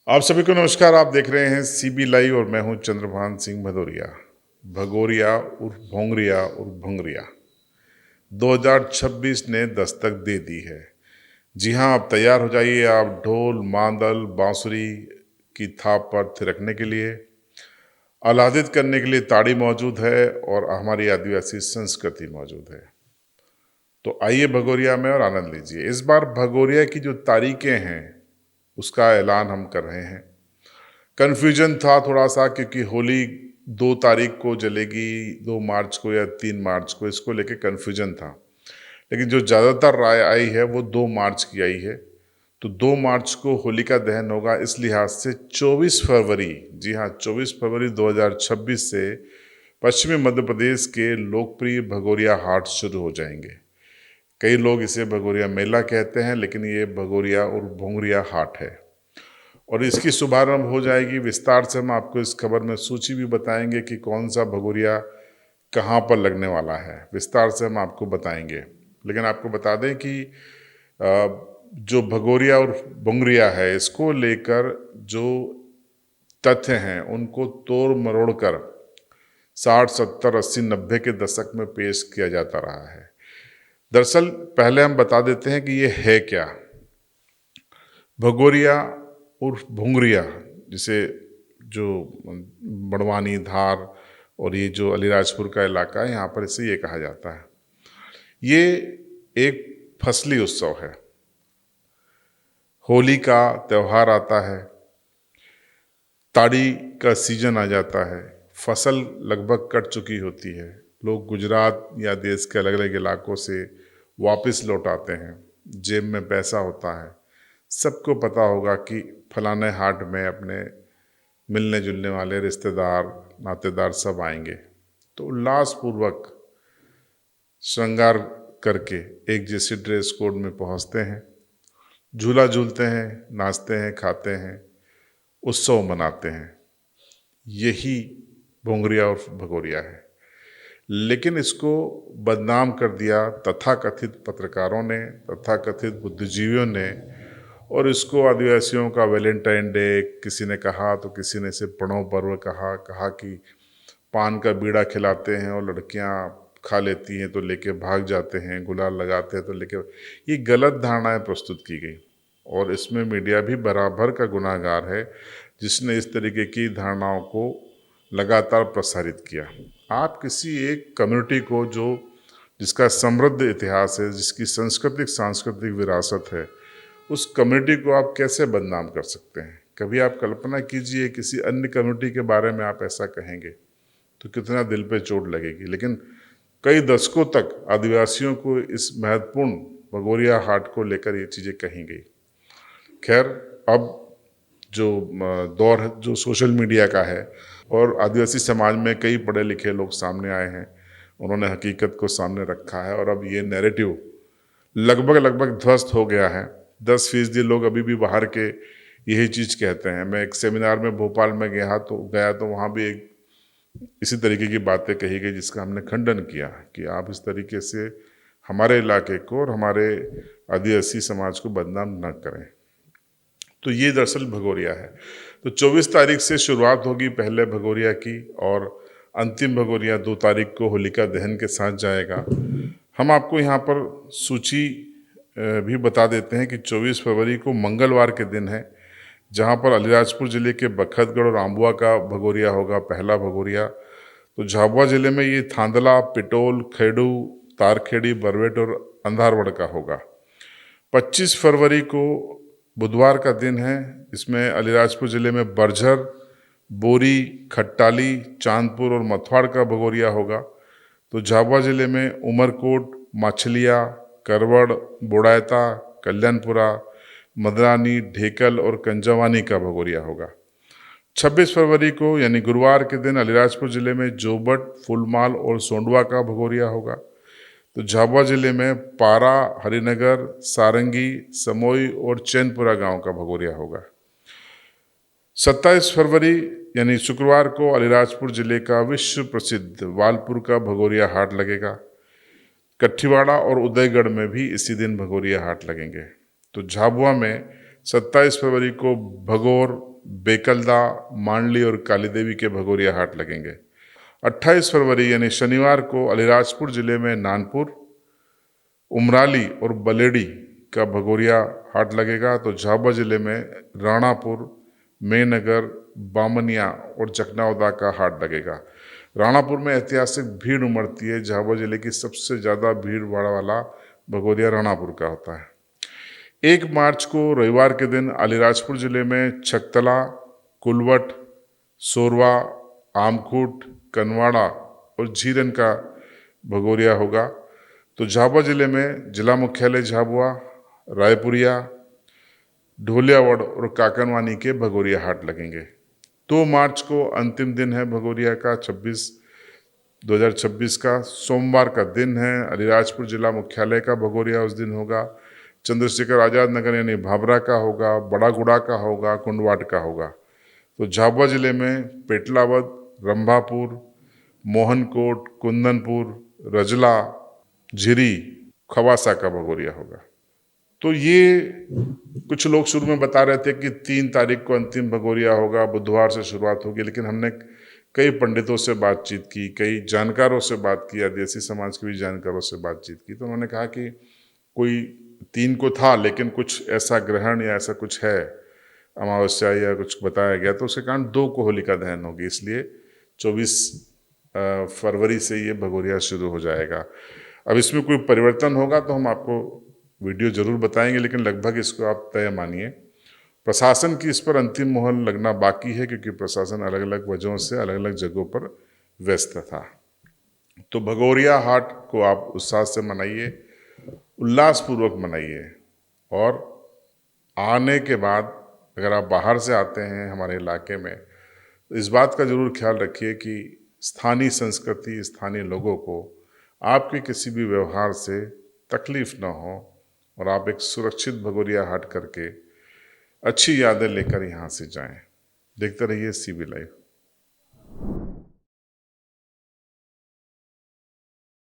आप सभी को नमस्कार। आप देख रहे हैं सीबी लाइव और मैं हूं चंद्रभान सिंह भदौरिया। भगोरिया उर्फ भोंगरिया उर्फ भंगरिया 2026 ने दस्तक दे दी है। जी हां, आप तैयार हो जाइए। आप ढोल, मांदल, बांसुरी की थाप पर थिरकने के लिए, आह्लादित करने के लिए ताड़ी मौजूद है और हमारी आदिवासी संस्कृति मौजूद है। तो आइए भगोरिया में और आनंद लीजिए। इस बार भगोरिया की जो तारीखें हैं उसका ऐलान हम कर रहे हैं। कन्फ्यूजन था थोड़ा सा, क्योंकि होली 2 तारीख को जलेगी, 2 मार्च को या 3 मार्च को, इसको लेके कन्फ्यूजन था। लेकिन जो ज़्यादातर राय आई है वो 2 मार्च की आई है। तो 2 मार्च को होलिका दहन होगा। इस लिहाज से 24 फरवरी, जी हाँ, 24 फरवरी 2026 से पश्चिमी मध्य प्रदेश के लोकप्रिय भगोरिया हाट शुरू हो जाएंगे। कई लोग इसे भगोरिया मेला कहते हैं, लेकिन ये भगोरिया और भोंगरिया हाट है और इसकी शुभारंभ हो जाएगी। विस्तार से हम आपको इस खबर में सूची भी बताएंगे कि कौन सा भगोरिया कहाँ पर लगने वाला है। विस्तार से हम आपको बताएंगे। लेकिन आपको बता दें कि जो भगोरिया और भोंगरिया है, इसको लेकर जो तथ्य हैं उनको तोड़ मरोड़ कर 60, 70, 80, 90 के दशक में पेश किया जाता रहा है। दरअसल पहले हम बता देते हैं कि ये है क्या। भगोरिया उर्फ भुंगरिया, जिसे जो बड़वानी, धार और ये जो अलीराजपुर का इलाका है, यहाँ पर इसे ये कहा जाता है। ये एक फसली उत्सव है। होली का त्यौहार आता है, ताड़ी का सीजन आ जाता है, फसल लगभग कट चुकी होती है, लोग गुजरात या देश के अलग अलग इलाकों से वापस लौट आते हैं, जेब में पैसा होता है। सबको पता होगा कि फलाने हाट में अपने मिलने जुलने वाले रिश्तेदार, नातेदार सब आएंगे। तो उल्लासपूर्वक श्रृंगार करके एक जैसे ड्रेस कोड में पहुंचते हैं, झूला झूलते हैं, नाचते हैं, खाते हैं, उत्सव मनाते हैं। यही भोंगरिया और भगोरिया है। लेकिन इसको बदनाम कर दिया तथाकथित पत्रकारों ने, तथाकथित बुद्धिजीवियों ने, और इसको आदिवासियों का वैलेंटाइन डे किसी ने कहा, तो किसी ने इसे प्रणव पर्व कहा कि पान का बीड़ा खिलाते हैं और लड़कियां खा लेती हैं तो लेके भाग जाते हैं, गुलाल लगाते हैं तो लेके। ये गलत धारणाएं प्रस्तुत की गई और इसमें मीडिया भी बराबर का गुनाहगार है, जिसने इस तरीके की धारणाओं को लगातार प्रसारित किया। आप किसी एक कम्युनिटी को जिसका समृद्ध इतिहास है, जिसकी सांस्कृतिक विरासत है, उस कम्युनिटी को आप कैसे बदनाम कर सकते हैं? कभी आप कल्पना कीजिए किसी अन्य कम्युनिटी के बारे में आप ऐसा कहेंगे तो कितना दिल पे चोट लगेगी। लेकिन कई दशकों तक आदिवासियों को इस महत्वपूर्ण भगोरिया हाट को लेकर ये चीज़ें कही गई। खैर, अब जो दौर है जो सोशल मीडिया का है, और आदिवासी समाज में कई पढ़े लिखे लोग सामने आए हैं, उन्होंने हकीकत को सामने रखा है और अब ये नैरेटिव लगभग ध्वस्त हो गया है। 10% लोग अभी भी बाहर के यही चीज़ कहते हैं। मैं एक सेमिनार में भोपाल में गया तो वहाँ भी एक इसी तरीके की बातें कही गई, जिसका हमने खंडन किया कि आप इस तरीके से हमारे इलाके को और हमारे आदिवासी समाज को बदनाम न करें। तो ये दरअसल भगोरिया है। तो 24 तारीख से शुरुआत होगी पहले भगोरिया की, और अंतिम भगोरिया 2 तारीख को होलिका दहन के साथ जाएगा। हम आपको यहाँ पर सूची भी बता देते हैं कि 24 फरवरी को मंगलवार के दिन है, जहाँ पर अलीराजपुर जिले के बखतगढ़ और आम्बुआ का भगोरिया होगा, पहला भगोरिया। तो झाबुआ जिले में ये थांदला, पिटोल, खेड़ू, तारखेड़ी, बरवेट और अंधारवड़ का होगा। 25 फरवरी को बुधवार का दिन है। इसमें अलीराजपुर जिले में बरझर, बोरी, खट्टाली, चांदपुर और मथवाड़ का भगोरिया होगा। तो झाबुआ जिले में उमरकोट, माछलिया, करवड़, बोड़ायता, कल्याणपुरा, मदरानी, ढेकल और कंजावानी का भगोरिया होगा। 26 फरवरी को यानी गुरुवार के दिन अलीराजपुर जिले में जोबट, फुलमाल और सोंडवा का भगोरिया होगा। तो झाबुआ जिले में पारा, हरिनगर, सारंगी, समोई और चैनपुरा गांव का भगोरिया होगा। 27 फरवरी यानी शुक्रवार को अलीराजपुर जिले का विश्व प्रसिद्ध वालपुर का भगोरिया हाट लगेगा। कठीवाड़ा और उदयगढ़ में भी इसी दिन भगोरिया हाट लगेंगे। तो झाबुआ में 27 फरवरी को भगोर, बेकलदा, मांडली और काली देवी के भगोरिया हाट लगेंगे। 28 फरवरी यानी शनिवार को अलीराजपुर जिले में नानपुर, उमराली और बलेडी का भगोरिया हाट लगेगा। तो झाबुआ जिले में राणापुर, मेनगर, बामनिया और चकनाउदा का हाट लगेगा। राणापुर में ऐतिहासिक भीड़ उमड़ती है। झाबुआ जिले की सबसे ज़्यादा भीड़ भाड़ वाला भगोरिया राणापुर का होता है। 1 मार्च को रविवार के दिन अलीराजपुर जिले में छकतला, कुलवट, सोरवा, आमकुट, कनवाड़ा और झीरन का भगोरिया होगा। तो झाबुआ जिले में जिला मुख्यालय झाबुआ, रायपुरिया, ढोलियावड़ और काकनवानी के भगोरिया हाट लगेंगे। 2 मार्च को अंतिम दिन है भगोरिया का 2026 का, सोमवार का दिन है। अलीराजपुर जिला मुख्यालय का भगोरिया उस दिन होगा। चंद्रशेखर आज़ाद नगर यानी भाभरा का होगा, बड़ागुड़ा का होगा, कुंडवाट का होगा। तो झाबुआ जिले में पेटलावद, रंभापुर, मोहनकोट, कुंदनपुर, रजला, झिरी, खवासा का भगोरिया होगा। तो ये कुछ लोग शुरू में बता रहे थे कि 3 तारीख को अंतिम भगोरिया होगा, बुधवार से शुरुआत होगी, लेकिन हमने कई पंडितों से बातचीत की, कई जानकारों से बात की, आदिवासी समाज के भी जानकारों से बातचीत की, तो उन्होंने कहा कि कोई 3 को था, लेकिन कुछ ऐसा ग्रहण या ऐसा कुछ है, अमावस्या या कुछ बताया गया, तो उसके कारण 2 को होलिका दहन होगी, इसलिए 24 फरवरी से ये भगोरिया शुरू हो जाएगा। अब इसमें कोई परिवर्तन होगा तो हम आपको वीडियो जरूर बताएंगे, लेकिन लगभग इसको आप तय मानिए। प्रशासन की इस पर अंतिम मोहर लगना बाकी है, क्योंकि प्रशासन अलग अलग वजहों से अलग अलग जगहों पर व्यस्त था। तो भगोरिया हाट को आप उत्साह से मनाइए, उल्लासपूर्वक मनाइए। और आने के बाद अगर आप बाहर से आते हैं हमारे इलाके में, तो इस बात का ज़रूर ख्याल रखिए कि स्थानीय संस्कृति, स्थानीय लोगों को आपके किसी भी व्यवहार से तकलीफ ना हो, और आप एक सुरक्षित भगोरिया हाट करके अच्छी यादें लेकर यहाँ से जाएं। देखते रहिए CB लाइव।